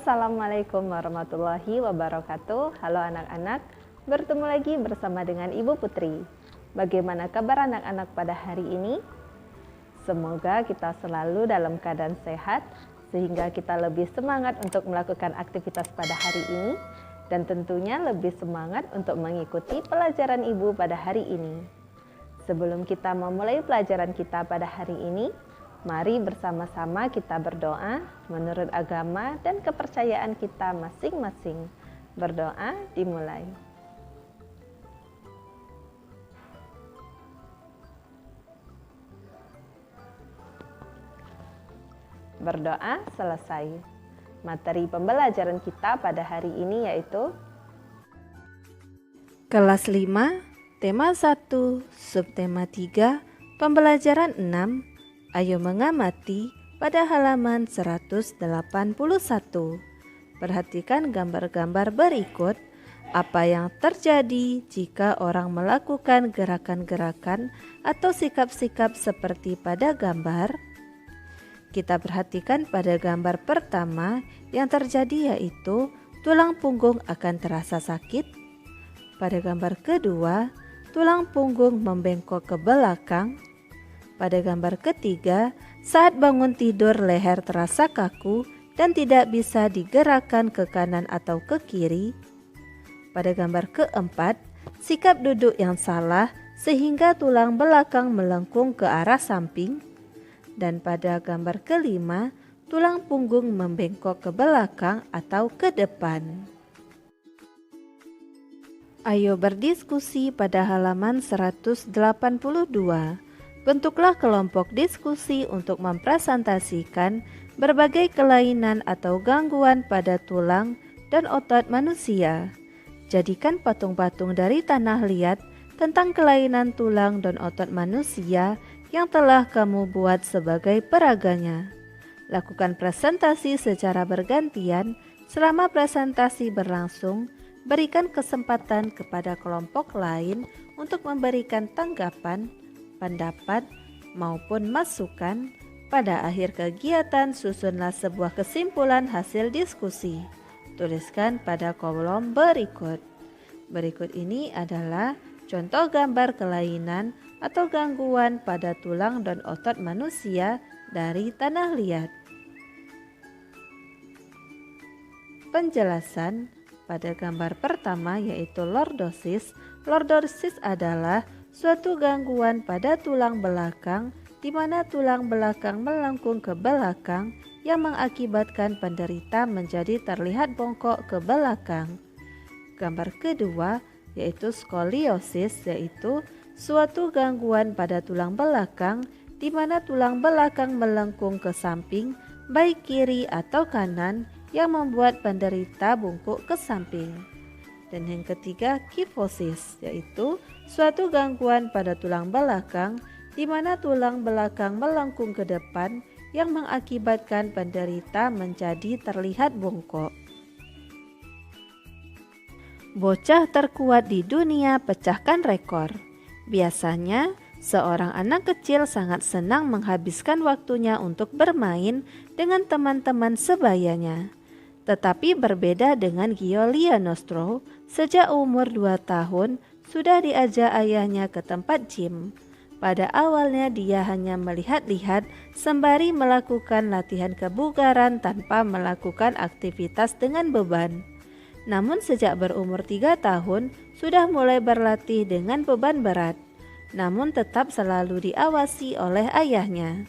Assalamualaikum warahmatullahi wabarakatuh. Halo anak-anak, bertemu lagi bersama dengan Ibu Putri. Bagaimana kabar anak-anak pada hari ini? Semoga kita selalu dalam keadaan sehat, sehingga kita lebih semangat untuk melakukan aktivitas pada hari ini, dan tentunya lebih semangat untuk mengikuti pelajaran Ibu pada hari ini. Sebelum kita memulai pelajaran kita pada hari ini, mari bersama-sama kita berdoa menurut agama dan kepercayaan kita masing-masing. Berdoa dimulai. Berdoa selesai. Materi pembelajaran kita pada hari ini yaitu Kelas 5, tema 1, subtema 3, pembelajaran 6. Ayo mengamati pada halaman 181. Perhatikan gambar-gambar berikut. Apa yang terjadi jika orang melakukan gerakan-gerakan atau sikap-sikap seperti pada gambar? Kita perhatikan pada gambar pertama, yang terjadi yaitu tulang punggung akan terasa sakit. Pada gambar kedua, tulang punggung membengkok ke belakang. Pada gambar ketiga, saat bangun tidur leher terasa kaku dan tidak bisa digerakkan ke kanan atau ke kiri. Pada gambar keempat, sikap duduk yang salah sehingga tulang belakang melengkung ke arah samping. Dan pada gambar kelima, tulang punggung membengkok ke belakang atau ke depan. Ayo berdiskusi pada halaman 182. Bentuklah kelompok diskusi untuk mempresentasikan berbagai kelainan atau gangguan pada tulang dan otot manusia. Jadikan patung-patung dari tanah liat tentang kelainan tulang dan otot manusia yang telah kamu buat sebagai peraganya. Lakukan presentasi secara bergantian. Selama presentasi berlangsung, berikan kesempatan kepada kelompok lain untuk memberikan tanggapan, pendapat, maupun masukan. Pada akhir kegiatan, susunlah sebuah kesimpulan hasil diskusi. Tuliskan pada kolom berikut. Berikut ini adalah contoh gambar kelainan atau gangguan pada tulang dan otot manusia dari tanah liat. Penjelasan pada gambar pertama yaitu lordosis. Lordosis adalah suatu gangguan pada tulang belakang di mana tulang belakang melengkung ke belakang yang mengakibatkan penderita menjadi terlihat bongkok ke belakang. Gambar kedua yaitu skoliosis, yaitu suatu gangguan pada tulang belakang di mana tulang belakang melengkung ke samping baik kiri atau kanan yang membuat penderita bungkuk ke samping. Dan yang ketiga kifosis, yaitu suatu gangguan pada tulang belakang di mana tulang belakang melengkung ke depan yang mengakibatkan penderita menjadi terlihat bongkok. Bocah terkuat di dunia pecahkan rekor. Biasanya, seorang anak kecil sangat senang menghabiskan waktunya untuk bermain dengan teman-teman sebayanya. Tetapi berbeda dengan Giulia Nostro, sejak umur 2 tahun sudah diajak ayahnya ke tempat gym. Pada awalnya dia hanya melihat-lihat sembari melakukan latihan kebugaran tanpa melakukan aktivitas dengan beban. Namun sejak berumur 3 tahun sudah mulai berlatih dengan beban berat, namun tetap selalu diawasi oleh ayahnya.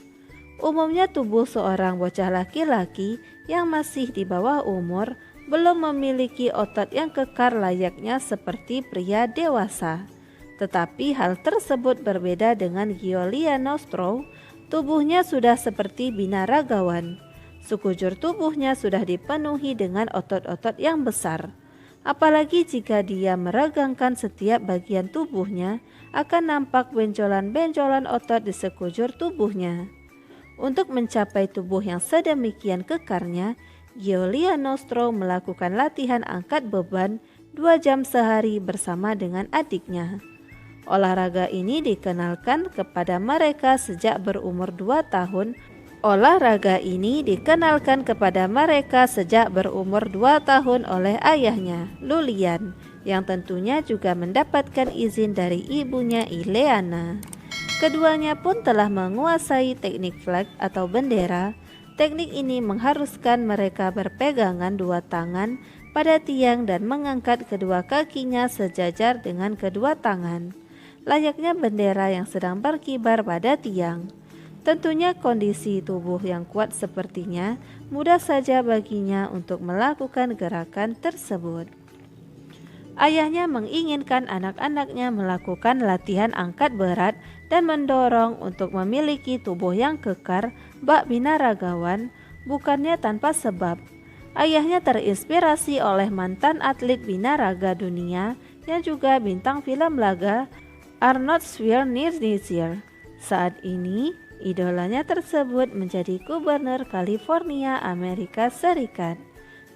Umumnya tubuh seorang bocah laki-laki yang masih di bawah umur belum memiliki otot yang kekar layaknya seperti pria dewasa. Tetapi hal tersebut berbeda dengan Giulia Nostro. Tubuhnya sudah seperti binaragawan. Sekujur tubuhnya sudah dipenuhi dengan otot-otot yang besar. Apalagi jika dia meregangkan setiap bagian tubuhnya, akan nampak benjolan-benjolan otot di sekujur tubuhnya. Untuk mencapai tubuh yang sedemikian kekarnya, Giulia Nostro melakukan latihan angkat beban 2 jam sehari bersama dengan adiknya. Olahraga ini dikenalkan kepada mereka sejak berumur 2 tahun Olahraga ini dikenalkan kepada mereka sejak berumur 2 tahun oleh ayahnya, Lulian, yang tentunya juga mendapatkan izin dari ibunya, Ileana. Keduanya pun telah menguasai teknik flag atau bendera. Teknik ini mengharuskan mereka berpegangan 2 tangan pada tiang dan mengangkat kedua kakinya sejajar dengan kedua tangan, layaknya bendera yang sedang berkibar pada tiang. Tentunya kondisi tubuh yang kuat sepertinya mudah saja baginya untuk melakukan gerakan tersebut. Ayahnya menginginkan anak-anaknya melakukan latihan angkat berat dan mendorong untuk memiliki tubuh yang kekar bak binaragawan, bukannya tanpa sebab. Ayahnya terinspirasi oleh mantan atlet binaraga dunia yang juga bintang film laga Arnold Schwarzenegger. Saat ini, idolanya tersebut menjadi gubernur California, Amerika Serikat.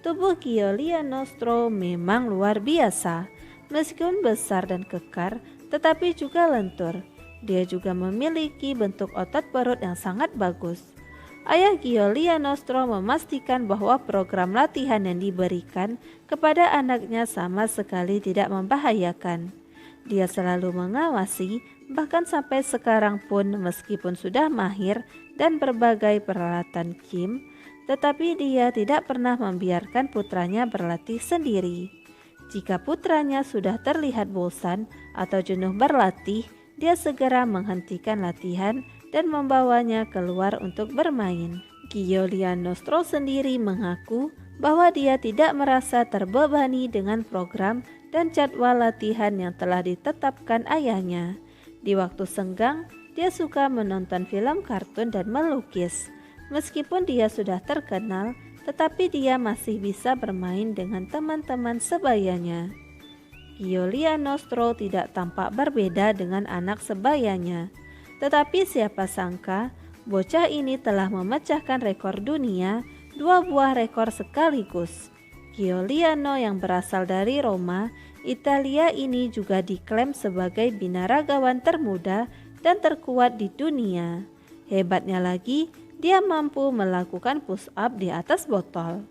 Tubuh Giuliano Stroh memang luar biasa. Meskipun besar dan kekar, tetapi juga lentur. Dia juga memiliki bentuk otot perut yang sangat bagus. Ayah Giuliano Stroh memastikan bahwa program latihan yang diberikan kepada anaknya sama sekali tidak membahayakan. Dia selalu mengawasi, bahkan sampai sekarang pun meskipun sudah mahir dan berbagai peralatan gym, tetapi dia tidak pernah membiarkan putranya berlatih sendiri. Jika putranya sudah terlihat bosan atau jenuh berlatih, dia segera menghentikan latihan dan membawanya keluar untuk bermain. Giuliano Stroh sendiri mengaku bahwa dia tidak merasa terbebani dengan program dan jadwal latihan yang telah ditetapkan ayahnya. Di waktu senggang, dia suka menonton film kartun dan melukis. Meskipun dia sudah terkenal, tetapi dia masih bisa bermain dengan teman-teman sebayanya. Giuliano Stroh tidak tampak berbeda dengan anak sebayanya. Tetapi siapa sangka, bocah ini telah memecahkan rekor dunia, 2 buah rekor sekaligus. Giuliano yang berasal dari Roma, Italia ini juga diklaim sebagai binaragawan termuda dan terkuat di dunia. Hebatnya lagi, dia mampu melakukan push up di atas botol.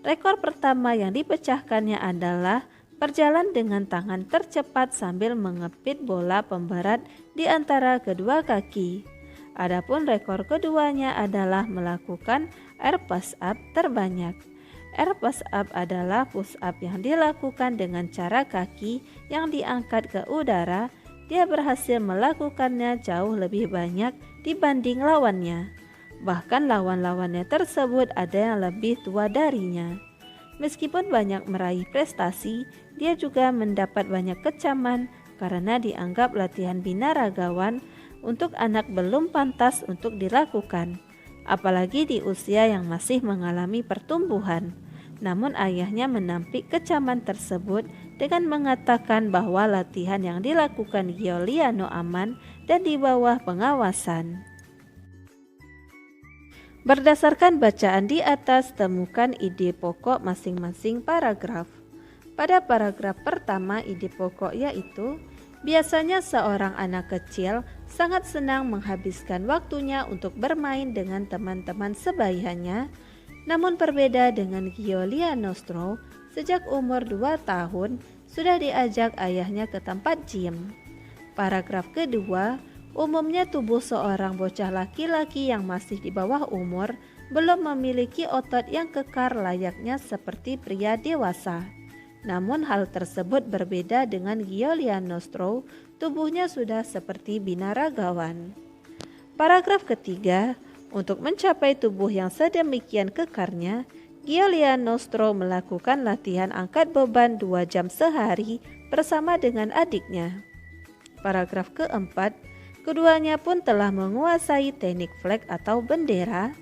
Rekor pertama yang dipecahkannya adalah berjalan dengan tangan tercepat sambil mengepit bola pemberat di antara kedua kaki. Adapun rekor keduanya adalah melakukan air push up terbanyak. Air push up adalah push up yang dilakukan dengan cara kaki yang diangkat ke udara. Dia berhasil melakukannya jauh lebih banyak dibanding lawannya. Bahkan lawan-lawannya tersebut ada yang lebih tua darinya. Meskipun banyak meraih prestasi, dia juga mendapat banyak kecaman karena dianggap latihan binaragawan untuk anak belum pantas untuk dilakukan, apalagi di usia yang masih mengalami pertumbuhan. Namun ayahnya menampik kecaman tersebut dengan mengatakan bahwa latihan yang dilakukan Giuliano aman dan di bawah pengawasan. Berdasarkan bacaan di atas, temukan ide pokok masing-masing paragraf. Pada paragraf pertama, ide pokok yaitu, biasanya seorang anak kecil sangat senang menghabiskan waktunya untuk bermain dengan teman-teman sebayanya. Namun berbeda dengan Giuliano Stroh, sejak umur 2 tahun sudah diajak ayahnya ke tempat gym. Paragraf kedua, umumnya tubuh seorang bocah laki-laki yang masih di bawah umur belum memiliki otot yang kekar layaknya seperti pria dewasa. Namun hal tersebut berbeda dengan Giuliano Stroh, tubuhnya sudah seperti binaragawan. Paragraf ketiga, untuk mencapai tubuh yang sedemikian kekarnya, Giuliano Stroh melakukan latihan angkat beban 2 jam sehari bersama dengan adiknya. Paragraf keempat, keduanya pun telah menguasai teknik flag atau bendera.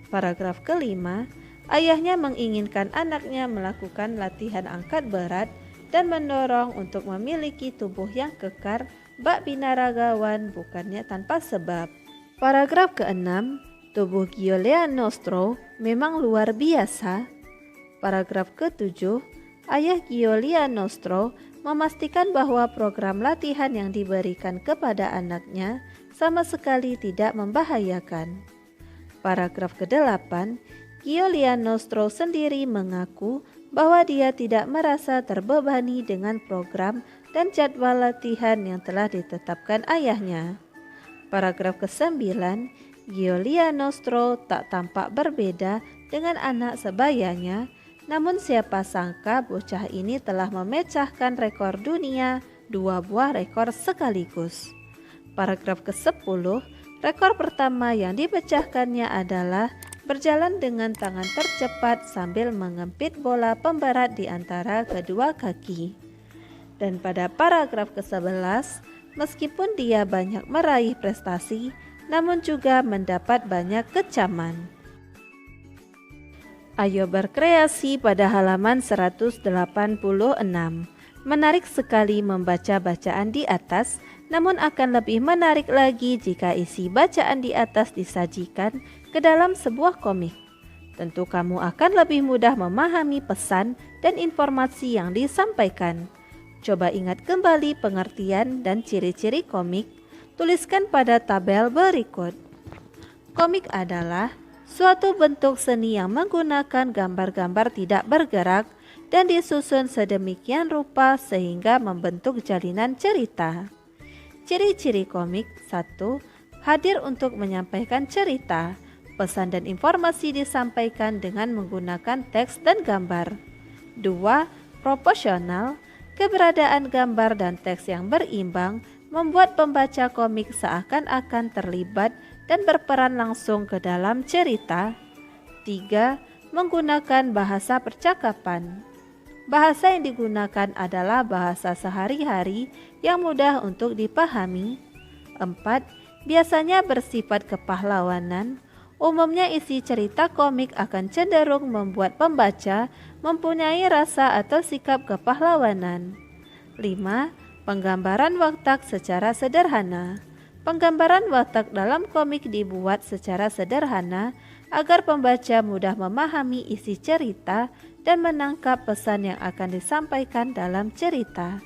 Paragraf kelima, ayahnya menginginkan anaknya melakukan latihan angkat berat dan mendorong untuk memiliki tubuh yang kekar bak binaragawan bukannya tanpa sebab. Paragraf keenam, tubuh Giuliano Stroh memang luar biasa. Paragraf ketujuh, ayah Giuliano Stroh memastikan bahwa program latihan yang diberikan kepada anaknya sama sekali tidak membahayakan. paragraf ke-8, Giulianostro sendiri mengaku bahwa dia tidak merasa terbebani dengan program dan jadwal latihan yang telah ditetapkan ayahnya. Paragraf ke-9, Giulianostro tak tampak berbeda dengan anak sebayanya, namun siapa sangka bocah ini telah memecahkan rekor dunia 2 buah rekor sekaligus. Paragraf ke-10, rekor pertama yang dipecahkannya adalah berjalan dengan tangan tercepat sambil mengempit bola pemberat di antara kedua kaki. Dan pada paragraf ke-11, meskipun dia banyak meraih prestasi, namun juga mendapat banyak kecaman. Ayo berkreasi pada halaman 186. Menarik sekali membaca bacaan di atas, namun akan lebih menarik lagi jika isi bacaan di atas disajikan ke dalam sebuah komik. Tentu kamu akan lebih mudah memahami pesan dan informasi yang disampaikan. Coba ingat kembali pengertian dan ciri-ciri komik, tuliskan pada tabel berikut. Komik adalah suatu bentuk seni yang menggunakan gambar-gambar tidak bergerak dan disusun sedemikian rupa sehingga membentuk jalinan cerita. Ciri-ciri komik: 1. Hadir untuk menyampaikan cerita. Pesan dan informasi disampaikan dengan menggunakan teks dan gambar. 2. Proporsional. Keberadaan gambar dan teks yang berimbang membuat pembaca komik seakan-akan terlibat dan berperan langsung ke dalam cerita. 3. Menggunakan bahasa percakapan. Bahasa yang digunakan adalah bahasa sehari-hari yang mudah untuk dipahami. 4. Biasanya bersifat kepahlawanan. Umumnya isi cerita komik akan cenderung membuat pembaca mempunyai rasa atau sikap kepahlawanan. 5. Penggambaran watak secara sederhana. Penggambaran watak dalam komik dibuat secara sederhana agar pembaca mudah memahami isi cerita dan menangkap pesan yang akan disampaikan dalam cerita.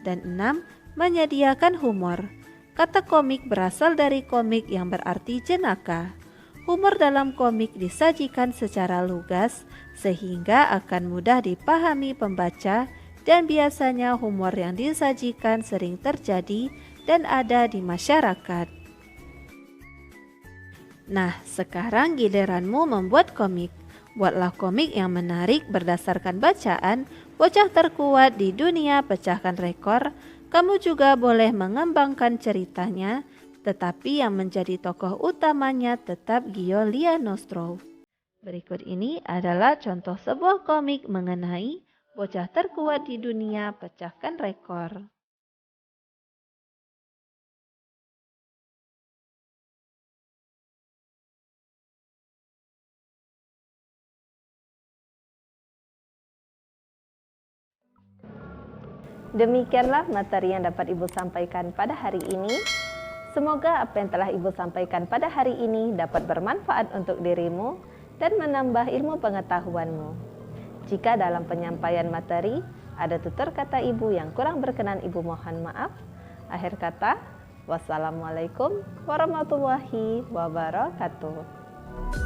Dan 6. Menyediakan humor. Kata komik berasal dari komik yang berarti jenaka. Humor dalam komik disajikan secara lugas sehingga akan mudah dipahami pembaca, dan biasanya humor yang disajikan sering terjadi dan ada di masyarakat. Nah, sekarang giliranmu membuat komik. Buatlah komik yang menarik berdasarkan bacaan Bocah Terkuat di Dunia Pecahkan Rekor. Kamu juga boleh mengembangkan ceritanya, tetapi yang menjadi tokoh utamanya tetap Giulianostro. Berikut ini adalah contoh sebuah komik mengenai Bocah Terkuat di Dunia Pecahkan Rekor. Demikianlah materi yang dapat Ibu sampaikan pada hari ini. Semoga apa yang telah Ibu sampaikan pada hari ini dapat bermanfaat untuk dirimu dan menambah ilmu pengetahuanmu. Jika dalam penyampaian materi ada tutur kata Ibu yang kurang berkenan, Ibu mohon maaf. Akhir kata, wassalamualaikum warahmatullahi wabarakatuh.